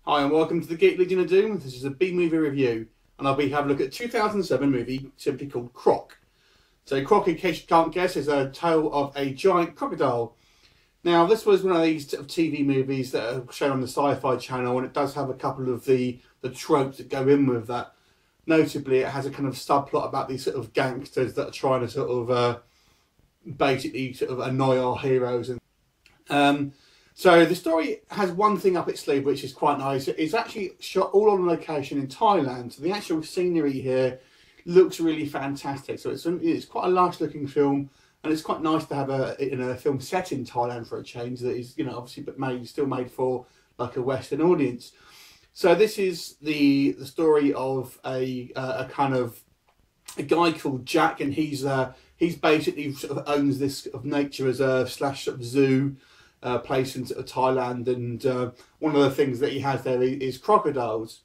Hi and welcome to the Geek Legion of Doom. This is a B-movie review and I'll be having a look at a 2007 movie simply called Croc. So Croc, in case you can't guess, is a tale of a giant crocodile. Now this was one of these sort of TV movies that are shown on the Sci-Fi channel, and it does have a couple of the tropes that go in with that. Notably, it has a kind of subplot about these sort of gangsters that are trying to sort of basically sort of annoy our heroes. So the story has one thing up its sleeve which is quite nice. It's actually shot all on location in Thailand, so the actual scenery here looks really fantastic. So it's quite a nice looking film, and it's quite nice to have a film set in Thailand for a change that is, you know, obviously but still made for like a Western audience. So this is the story of a guy called Jack, and he's basically sort of owns this sort of nature reserve slash sort of zoo place in sort of Thailand, and one of the things that he has there is crocodiles,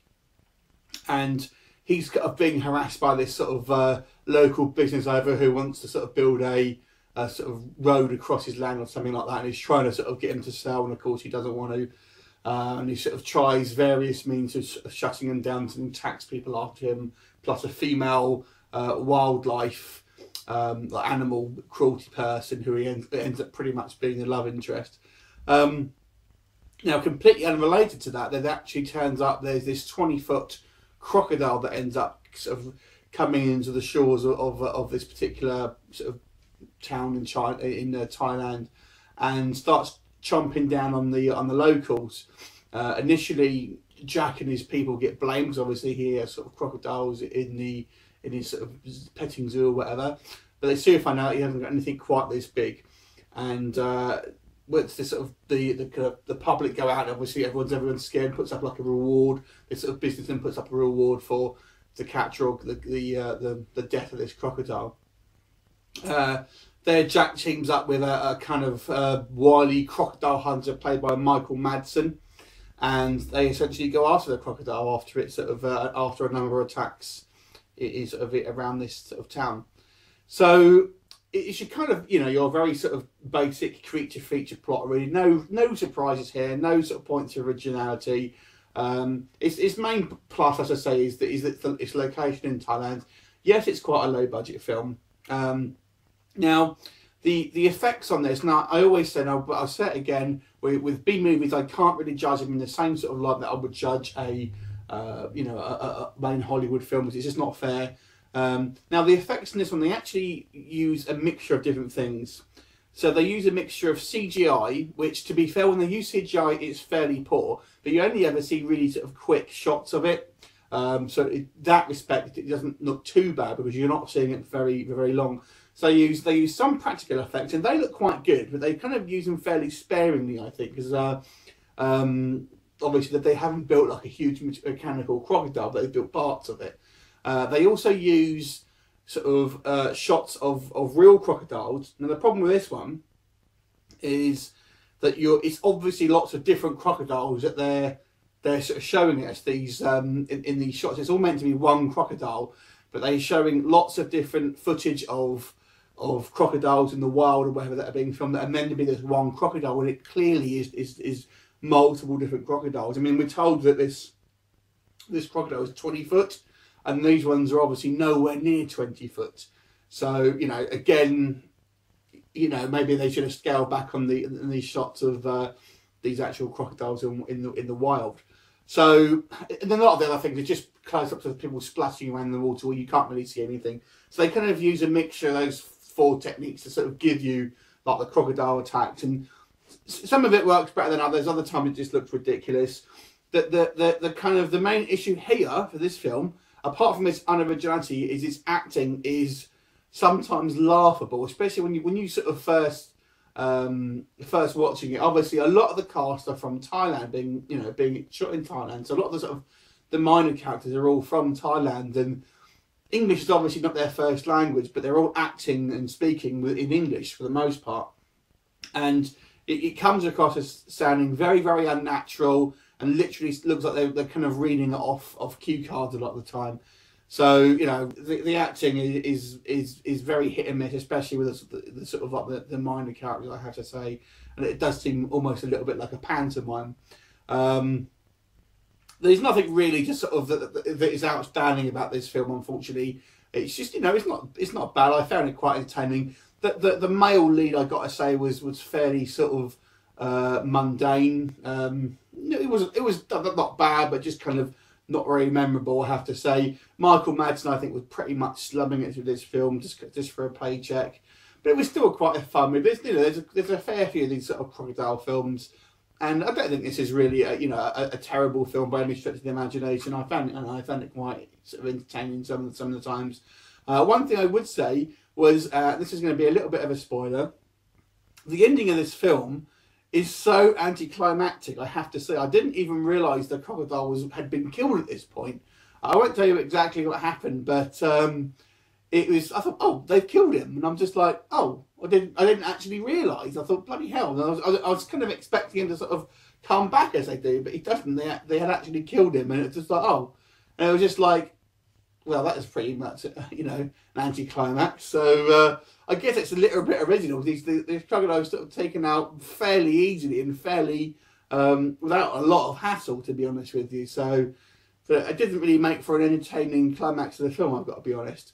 and he's kind of being harassed by this sort of local business owner who wants to sort of build a sort of road across his land or something like that, and he's trying to sort of get him to sell, and of course he doesn't want to, and he sort of tries various means of shutting him down and tax people after him, plus a female wildlife animal cruelty person who he ends up pretty much being the love interest. Now, completely unrelated to that, there actually turns up there's this 20-foot crocodile that ends up sort of coming into the shores of this particular sort of town in Thailand, and starts chomping down on the locals. Initially, Jack and his people get blamed because obviously he has sort of crocodiles in his sort of petting zoo or whatever, but they soon find out he hasn't got anything quite this big, and once the sort of the public go out, obviously everyone's scared, puts up like a reward. This sort of businessman puts up a reward for the capture or the death of this crocodile. There, Jack teams up with a kind of wily crocodile hunter played by Michael Madsen, and they essentially go after the crocodile after it sort of after a number of attacks sort of around this sort of town. So it should kind of, you know, your very sort of basic creature feature plot, really. No surprises here, no sort of points of originality. Its main plus, as I say, is its location in Thailand. Yes, it's quite a low budget film. Now, the effects on this, now I always say, but I'll say it again, with B movies, I can't really judge them in the same sort of light that I would judge a main Hollywood film, because it's just not fair. Now the effects in this one, they actually use a mixture of different things. So they use a mixture of CGI, which, to be fair, when they use CGI, it's fairly poor, but you only ever see really sort of quick shots of it. So in that respect, it doesn't look too bad because you're not seeing it very, very long. So they use some practical effects, and they look quite good, but they kind of use them fairly sparingly, I think, because obviously that they haven't built like a huge mechanical crocodile, but they've built parts of it. They also use sort of shots of real crocodiles. Now the problem with this one is that it's obviously lots of different crocodiles that they're sort of showing us these in these shots. It's all meant to be one crocodile, but they're showing lots of different footage of crocodiles in the wild or whatever that are being filmed that are meant to be this one crocodile, when it clearly is multiple different crocodiles. I mean, we're told that this crocodile is 20 foot. And these ones are obviously nowhere near 20 foot. So, you know, again, you know, maybe they should have scaled back on these shots of these actual crocodiles in the wild. So, and a lot of the other things are just close-ups of people splashing around in the water where you can't really see anything. So they kind of use a mixture of those four techniques to sort of give you like the crocodile attacks. And some of it works better than others. Other times it just looks ridiculous. The kind of the main issue here for this film, apart from its unoriginality, is its acting is sometimes laughable, especially when you sort of first watching it. Obviously, a lot of the cast are from Thailand, being shot in Thailand. So a lot of the sort of the minor characters are all from Thailand, and English is obviously not their first language, but they're all acting and speaking in English for the most part, and it comes across as sounding very, very unnatural. And literally looks like they're kind of reading it off cue cards a lot of the time. So, you know, the acting is very hit and miss, especially with the sort of like the minor characters, I have to say. And it does seem almost a little bit like a pantomime. There's nothing really just sort of that is outstanding about this film, unfortunately. It's just, you know, it's not bad. I found it quite entertaining. The male lead, I got to say, was fairly sort of mundane. It was not bad, but just kind of not very memorable, I have to say. Michael Madsen, I think, was pretty much slumming it through this film just for a paycheck. But it was still quite a fun movie. You know, there's a fair few of these sort of crocodile films, and I don't think this is really a terrible film by any stretch of the imagination. I found it quite sort of entertaining some of the times. One thing I would say was, this is going to be a little bit of a spoiler, the ending of this film is so anticlimactic, I have to say. I didn't even realise the crocodile had been killed at this point. I won't tell you exactly what happened, but I thought, oh, they've killed him, and I'm just like, oh, I didn't actually realise. I thought, bloody hell. And I was kind of expecting him to sort of come back as they do, but he doesn't. They had actually killed him, and it's just like, oh. And it was just like, well, that is pretty much, an anticlimax. So I guess it's a little bit original. These crocodiles sort of taken out fairly easily and fairly without a lot of hassle, to be honest with you. So it didn't really make for an entertaining climax of the film, I've got to be honest.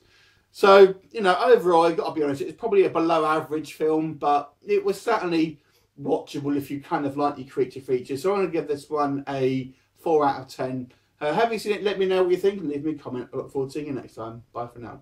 So, overall, I've got to be honest, it's probably a below average film, but it was certainly watchable if you kind of like your creature features. So I'm going to give this one a 4 out of 10. Have you seen it? Let me know what you think and leave me a comment. I look forward to seeing you next time. Bye for now.